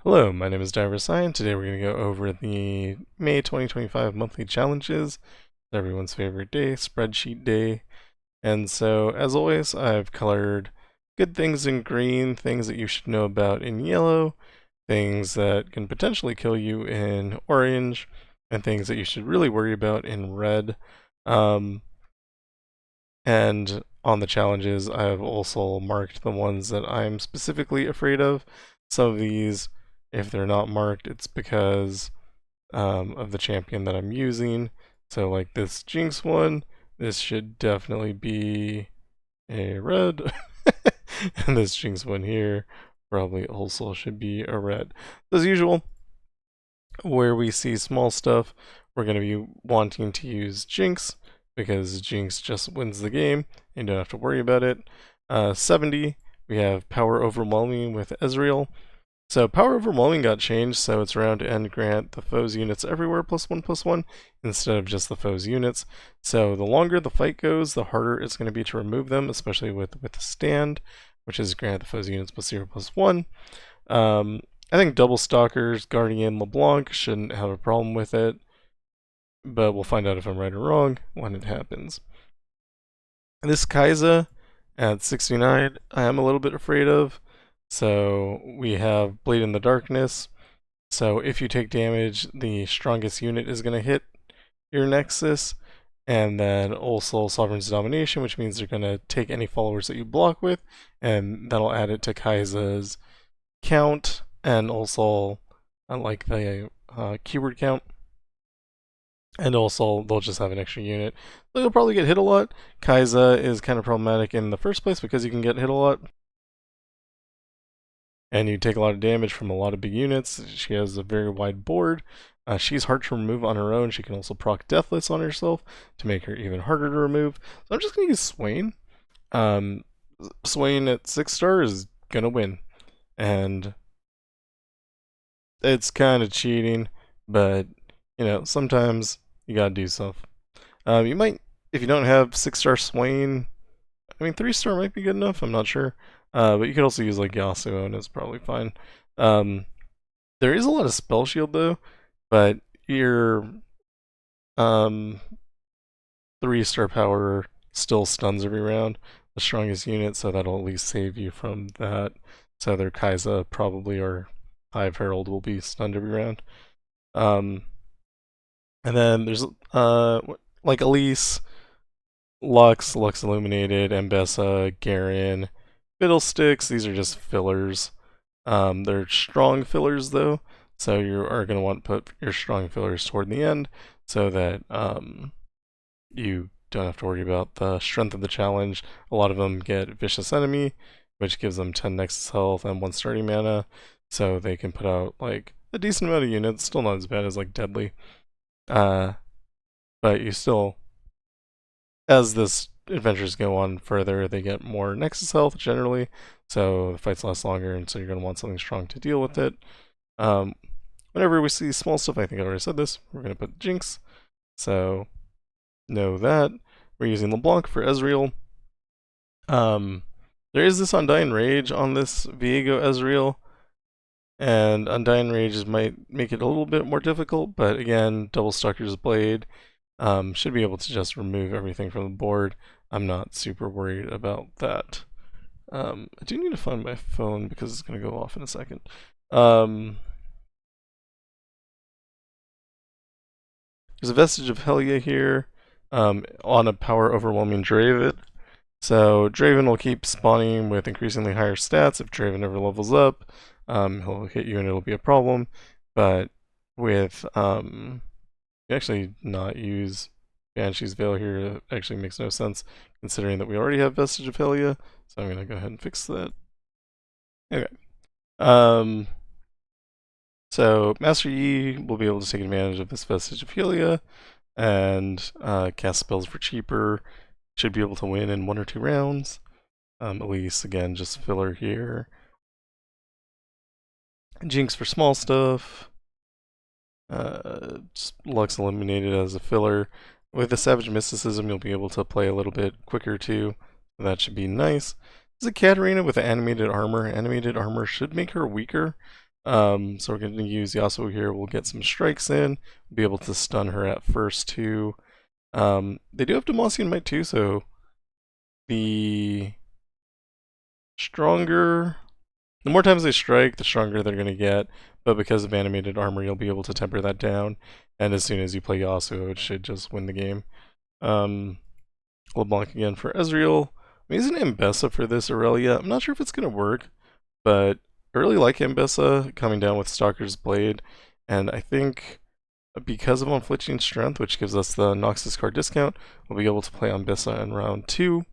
Hello, my name is Diversign, and today we're going to go over the May 2025 monthly challenges. Everyone's favorite day, spreadsheet day. And so, as always, I've colored good things in green, things that you should know about in yellow, things that can potentially kill you in orange, and things that you should really worry about in red. Um, and on the challenges, I've also marked the ones that I'm specifically afraid of. Some of these, if they're not marked, it's because of the champion that I'm using. So like this Jinx one, this should definitely be a red. And this Jinx one here probably also should be a red. As usual, where we see small stuff, we're going to be wanting to use Jinx because Jinx just wins the game and you don't have to worry about it. 70, we have Power Overwhelming with Ezreal. So Power Overwhelming got changed, so it's around to end grant the foe's units everywhere +1/+1 instead of just the foe's units. So the longer the fight goes, the harder it's going to be to remove them, especially with the stand, which is grant the foe's units +0/+1. I think Double Stalkers, Guardian, LeBlanc shouldn't have a problem with it, but we'll find out if I'm right or wrong when it happens. This Kai'Sa at 69, I am a little bit afraid of. So we have Blade in the Darkness. So if you take damage, the strongest unit is going to hit your Nexus. And then also Sovereign's Domination, which means they're going to take any followers that you block with, and that'll add it to Kai'Sa's count, and also like the keyword count. And also, they'll just have an extra unit. They'll probably get hit a lot. Kai'Sa is kind of problematic in the first place because you can get hit a lot. And you take a lot of damage from a lot of big units. She has a very wide board. She's hard to remove on her own. She can also proc Deathless on herself to make her even harder to remove. So I'm just going to use Swain. Swain at 6-star is going to win. And it's kind of cheating, but, you know, sometimes you got to do stuff. You might, if you don't have 6-star Swain, I mean, 3-star might be good enough. I'm not sure. But you could also use like Yasuo and it's probably fine. There is a lot of spell shield though, but your 3-star power still stuns every round, the strongest unit, so that'll at least save you from that. So their Kai'Sa probably or Hive Herald will be stunned every round. And then there's like Elise, Lux Illuminated, Ambessa, Garen, Fiddlesticks. These are just fillers. They're strong fillers though, so you are going to want to put your strong fillers toward the end so that you don't have to worry about the strength of the challenge. A lot of them get Vicious Enemy, which gives them 10 Nexus health and 1 starting mana, so they can put out like a decent amount of units. Still not as bad as like Deadly, but you still, as this adventures go on further, they get more Nexus health generally, so the fights last longer, and so you're going to want something strong to deal with it. Whenever we see small stuff, I think I already said this, we're going to put Jinx, so know that. We're using LeBlanc for Ezreal. There is this Undying Rage on this Viego Ezreal, and Undying Rage might make it a little bit more difficult, but again, Double Stalker's Blade should be able to just remove everything from the board. I'm not super worried about that. I do need to find my phone because it's going to go off in a second. There's a Vestige of Helia here on a Power Overwhelming Draven. So Draven will keep spawning with increasingly higher stats. If Draven ever levels up, he'll hit you and it'll be a problem. But with actually not use Banshee's Veil here, it actually makes no sense considering that we already have Vestige of Helia. So I'm going to go ahead and fix that. Okay. So Master Yi will be able to take advantage of this Vestige of Helia and cast spells for cheaper. Should be able to win in 1 or 2 rounds. Elise, again, just filler here. Jinx for small stuff. Just Lux eliminated as a filler. With the Savage Mysticism, you'll be able to play a little bit quicker too. That should be nice. This is a Katarina with animated armor. Animated armor should make her weaker, So we're going to use Yasuo here. We'll get some strikes in. We'll be able to stun her at first too. They do have Demacian Might too, so the stronger, the more times they strike, the stronger they're going to get. But because of animated armor, you'll be able to temper that down. And as soon as you play Yasuo, it should just win the game. LeBlanc again for Ezreal. I'm using Ambessa for this Aurelia. I'm not sure if it's going to work, but I really like Ambessa coming down with Stalker's Blade. And I think because of Unflinching Strength, which gives us the Noxus card discount, we'll be able to play Ambessa in round 2.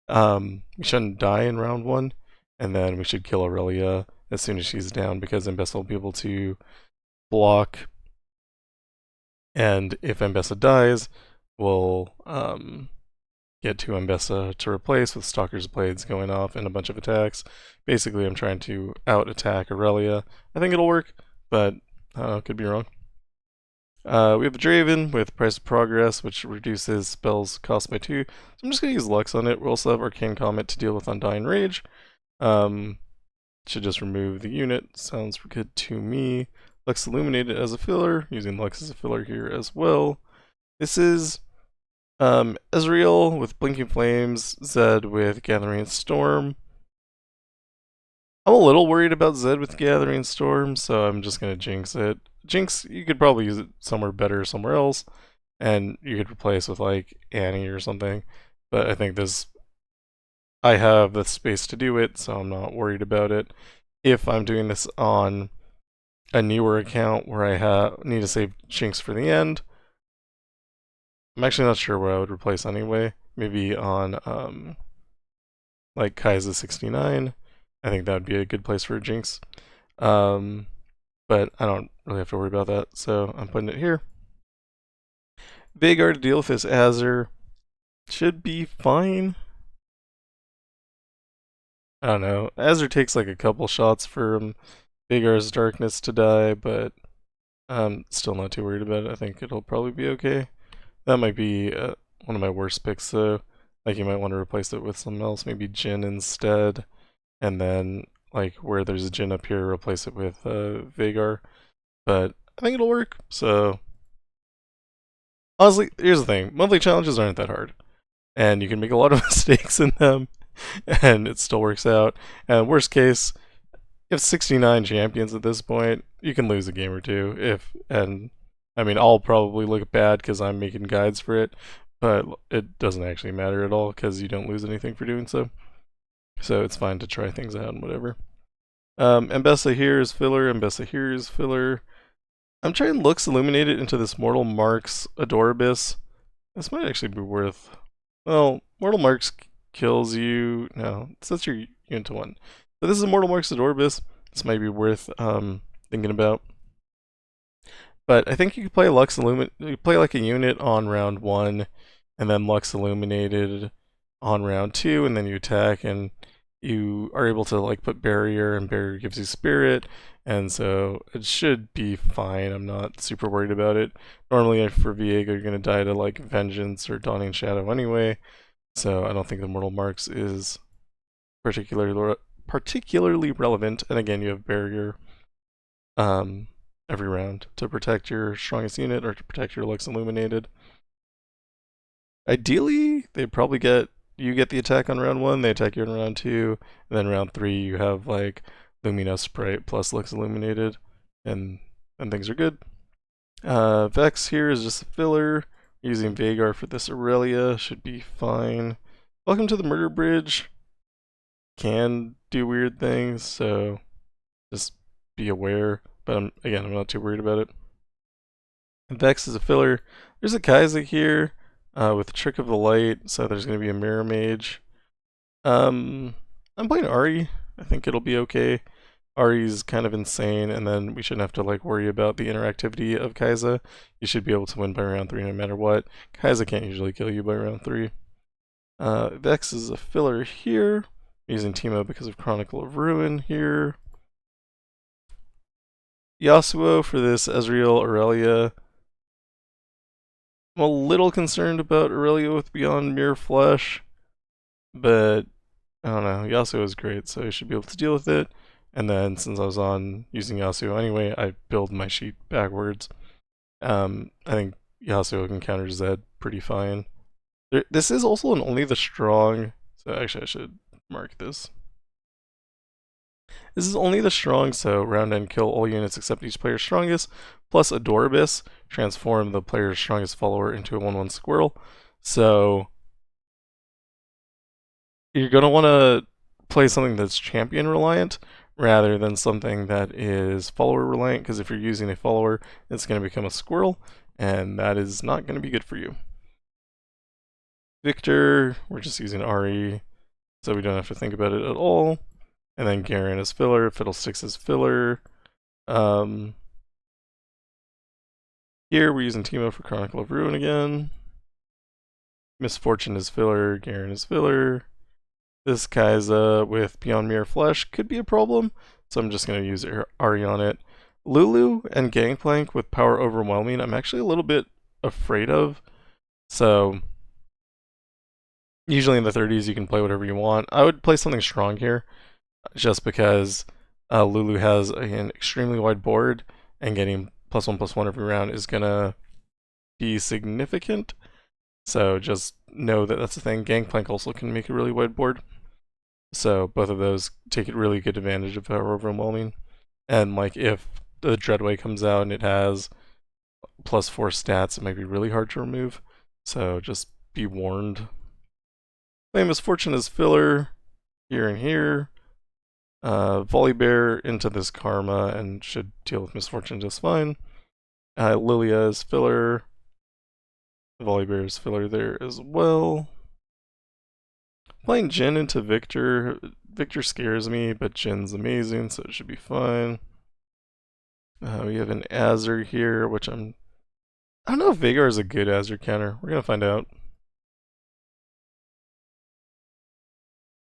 We shouldn't die in round 1, and then we should kill Aurelia as soon as she's down because Ambessa will be able to block. And if Ambessa dies, we'll get 2 Ambessa to replace with Stalker's Blades going off and a bunch of attacks. Basically, I'm trying to out-attack Aurelia. I think it'll work, but could be wrong. We have Draven with Price of Progress, which reduces spells cost by 2. So I'm just going to use Lux on it. We also have Arcane Comet to deal with Undying Rage. Should just remove the unit. Sounds good to me. Lux Illuminated as a filler, using Lux as a filler here as well. This is Ezreal with Blinking Flames, Zed with Gathering Storm. I'm a little worried about Zed with Gathering Storm, so I'm just going to Jinx it. Jinx, you could probably use it somewhere better somewhere else, and you could replace with like Annie or something, but I think I have the space to do it, so I'm not worried about it. If I'm doing this on a newer account where I need to save Jinx for the end, I'm actually not sure where I would replace anyway. Maybe on like Kai'Sa 69. I think that would be a good place for a Jinx. But I don't really have to worry about that, so I'm putting it here. Veigar to deal with this Azure should be fine. I don't know. Azure takes like a couple shots from Veigar's Darkness to die, but I'm still not too worried about it. I think it'll probably be okay. That might be one of my worst picks though. Like you might want to replace it with something else, maybe Jhin instead, and then like where there's a Jhin up here, replace it with Veigar. But I think it'll work. So honestly, here's the thing: monthly challenges aren't that hard, and you can make a lot of mistakes in them, and it still works out. And worst case, you have 69 champions at this point. You can lose a game or two and I mean, I'll probably look bad because I'm making guides for it, but it doesn't actually matter at all because you don't lose anything for doing so. So it's fine to try things out and whatever. Ambessa here is filler, Ambessa here is filler. I'm trying Lux Illuminated into this Mortal Marks Adorabus. This might actually be worth... Well, Mortal Marks kills you... No, it sets your unit to 1. So this is Mortal Marks Adorabus. This might be worth thinking about. But I think you could play Lux Illuminated. You play like a unit on round 1, and then Lux Illuminated on round 2, and then you attack, and you are able to like put Barrier, and Barrier gives you Spirit, and so it should be fine. I'm not super worried about it. Normally for Viego, you're going to die to like Vengeance or Dawning Shadow anyway, so I don't think the Mortal Marks is particularly relevant. And again, you have Barrier every round to protect your strongest unit or to protect your Lux Illuminated. Ideally, they probably you get the attack on round 1, they attack you on round 2, and then round 3 you have like Lumina Sprite plus Lux Illuminated, and things are good. Vex here is just a filler. Using Veigar for this Aurelia should be fine. Welcome to the Murder Bridge. Can do weird things, so just be aware. But again, I'm not too worried about it. Vex is a filler. There's a Kai'Sa here with Trick of the Light, so there's going to be a Mirror Mage. I'm playing Ahri. I think it'll be okay. Ahri's kind of insane, and then we shouldn't have to like worry about the interactivity of Kai'Sa. You should be able to win by round 3 no matter what. Kai'Sa can't usually kill you by round 3. Vex is a filler here. I'm using Teemo because of Chronicle of Ruin here. Yasuo for this Ezreal Aurelia. I'm a little concerned about Aurelia with Beyond Mere Flesh, but I don't know. Yasuo is great, so you should be able to deal with it. And then since I was on using Yasuo anyway, I build my sheet backwards. I think Yasuo can counter Zed pretty fine. This is also an only the strong, so actually I should mark this. This is only the strong, so round end kill all units except each player's strongest, plus Adorabus, transform the player's strongest follower into a 1/1 squirrel. So you're going to want to play something that's champion reliant rather than something that is follower reliant, because if you're using a follower, it's going to become a squirrel, and that is not going to be good for you. Victor, we're just using RE, so we don't have to think about it at all. And then Garen is filler, Fiddlesticks is filler. Here we're using Teemo for Chronicle of Ruin again. Misfortune is filler, Garen is filler. This Kai'Sa with Beyond Mirror Flesh could be a problem, so I'm just going to use Ahri on it. Lulu and Gangplank with Power Overwhelming, I'm actually a little bit afraid of. So usually in the 30s you can play whatever you want. I would play something strong here, just because Lulu has an extremely wide board, and getting +1/+1 every round is going to be significant. So just know that that's a thing. Gangplank also can make a really wide board. So both of those take really good advantage of Power Overwhelming. And like if the Dreadway comes out and it has +4 stats, it might be really hard to remove. So just be warned. Play Misfortune is filler here and here. Volibear into this Karma and should deal with Misfortune just fine. Lilia is filler. Volibear is filler there as well. Playing Jhin into Victor. Victor scares me, but Jin's amazing, so it should be fine. We have an Azir here, which I don't know if Veigar is a good Azir counter. We're gonna find out.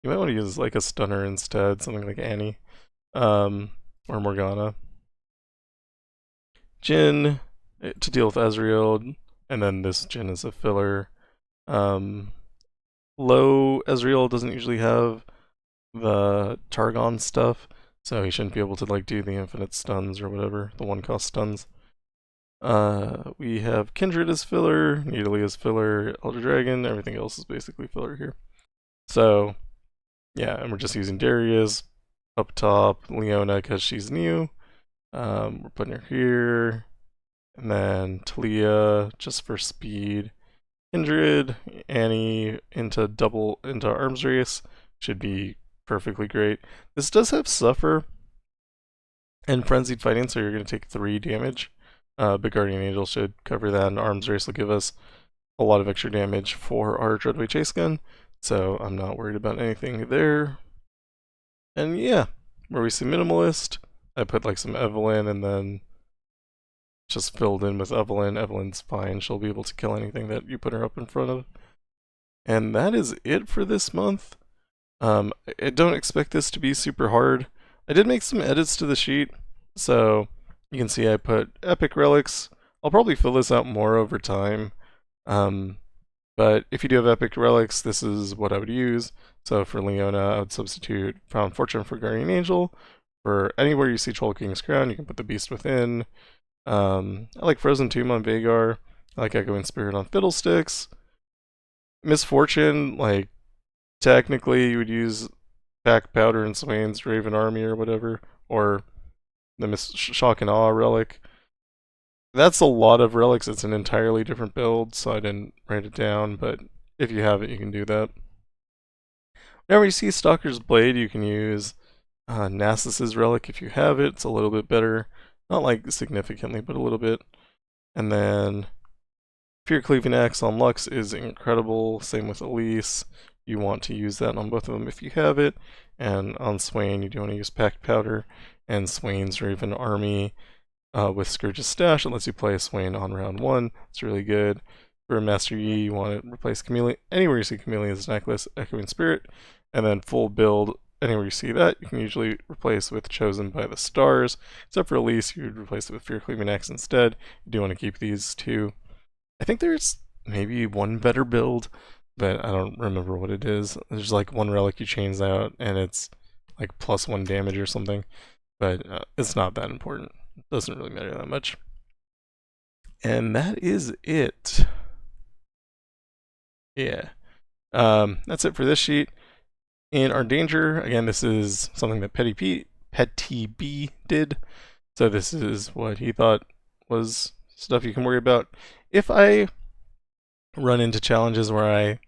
You might want to use like a stunner instead, something like Annie, or Morgana. Jhin to deal with Ezreal, and then this Jhin is a filler. Low Ezreal doesn't usually have the Targon stuff, so he shouldn't be able to like do the infinite stuns or whatever, the 1-cost stuns. We have Kindred as filler, Nidalee as filler, Elder Dragon, everything else is basically filler here. So yeah, and we're just using Darius up top, Leona because she's new. We're putting her here, and then Talia just for speed. Kindred, Annie into Arms Race should be perfectly great. This does have Suffer and Frenzied Fighting, so you're going to take 3 damage. But Guardian Angel should cover that, and Arms Race will give us a lot of extra damage for our Dreadway Chase Gun, so I'm not worried about anything there. And yeah, where we see Minimalist, I put like some Evelynn and then just filled in with Evelynn. Evelynn's fine, she'll be able to kill anything that you put her up in front of. And that is it for this month. I don't expect this to be super hard. I did make some edits to the sheet, so you can see I put epic relics. I'll probably fill this out more over time. But if you do have epic relics, this is what I would use. So for Leona, I would substitute Found Fortune for Guardian Angel. For anywhere you see Troll King's Crown, you can put the Beast Within. I like Frozen Tomb on Veigar. I like Echoing Spirit on Fiddlesticks. Misfortune, like, technically you would use Pack Powder and Swain's Raven Army or whatever, or the Shock and Awe relic. That's a lot of relics. It's an entirely different build, so I didn't write it down, but if you have it, you can do that. Whenever you see Stalker's Blade, you can use Nasus's relic if you have it. It's a little bit better. Not like significantly, but a little bit. And then Fear Cleaving Axe on Lux is incredible. Same with Elise. You want to use that on both of them if you have it. And on Swain, you do want to use Packed Powder and Swain's Raven Army with Scourge's Stash. It lets you play a Swain on round 1. It's really good. For Master Yi, you want to replace Chameleon. Anywhere you see Chameleon's Necklace, Echoing Spirit. And then full build, anywhere you see that, you can usually replace with Chosen by the Stars. Except for Elise, you would replace it with Fear Cleaving Axe instead. You do want to keep these two. I think there's maybe one better build, but I don't remember what it is. There's like one relic you change out, and it's like +1 damage or something, but it's not that important. It doesn't really matter that much. And that is it. Yeah. That's it for this sheet. In our danger, again, this is something that PetiB did. So this is what he thought was stuff you can worry about. If I run into challenges where I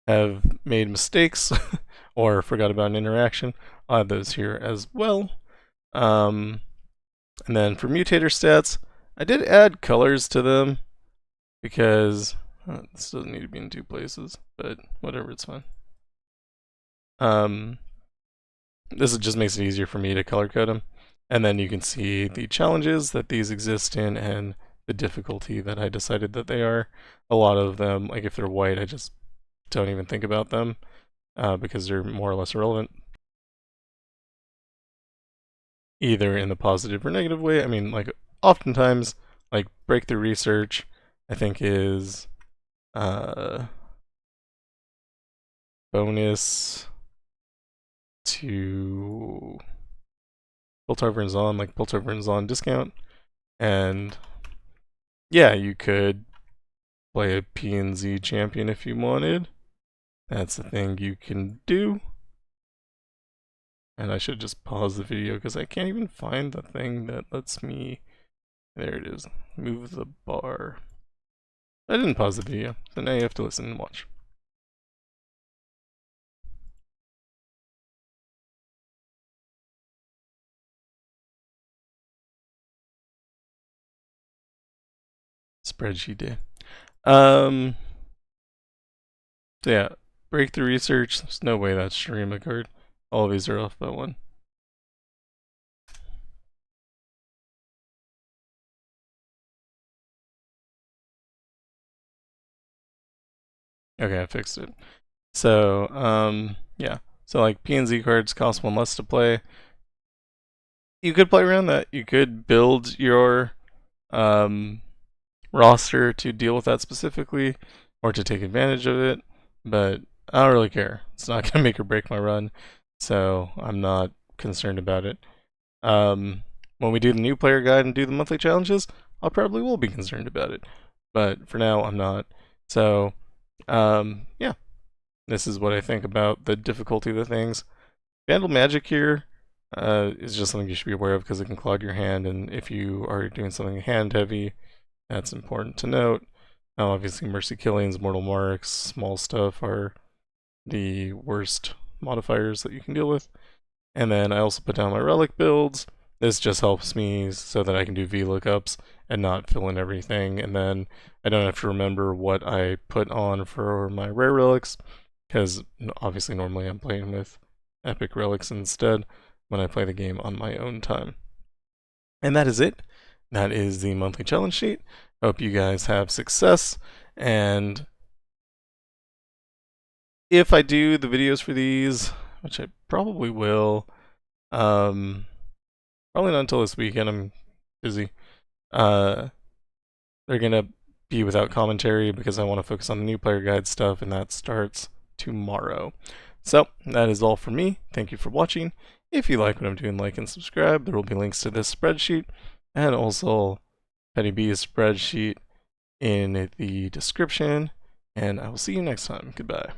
have made mistakes or forgot about an interaction, I'll have those here as well. And then for mutator stats, I did add colors to them because this doesn't need to be in 2 places, but whatever, it's fine. This just makes it easier for me to color code them. And then you can see the challenges that these exist in and the difficulty that I decided that they are. A lot of them, like if they're white, I just don't even think about them because they're more or less irrelevant. Either in the positive or negative way. I mean, like oftentimes, like breakthrough research, I think is bonus to Piltover and Zon, like Piltover and Zon discount. And yeah, you could play a P&Z champion if you wanted. That's a thing you can do. And I should just pause the video because I can't even find the thing that lets me... There it is. Move the bar. I didn't pause the video, so now you have to listen and watch. Spreadsheet day. So yeah, breakthrough research. There's no way that's stream a card. All of these are off by 1. Okay, I fixed it. So, yeah. So like P&Z cards cost 1 less to play. You could play around that. You could build your roster to deal with that specifically or to take advantage of it, but I don't really care. It's not going to make or break my run, so I'm not concerned about it. When we do the new player guide and do the monthly challenges, I probably will be concerned about it, but for now I'm not. So, yeah, this is what I think about the difficulty of the things. Vandal Magic here is just something you should be aware of because it can clog your hand, and if you are doing something hand heavy, that's important to note. Now, obviously, Mercy Killings, Mortal Marks, small stuff are the worst modifiers that you can deal with. And then I also put down my relic builds. This just helps me so that I can do VLOOKUPs and not fill in everything. And then I don't have to remember what I put on for my rare relics, because obviously normally I'm playing with epic relics instead when I play the game on my own time. And that is it. That is the monthly challenge sheet. Hope you guys have success, and if I do the videos for these, which I probably will, probably not until this weekend, I'm busy, they're gonna be without commentary because I want to focus on the new player guide stuff, and that starts tomorrow. So, that is all for me. Thank you for watching. If you like what I'm doing, like and subscribe. There will be links to this spreadsheet, and also PetiB's spreadsheet in the description, and I will see you next time. Goodbye.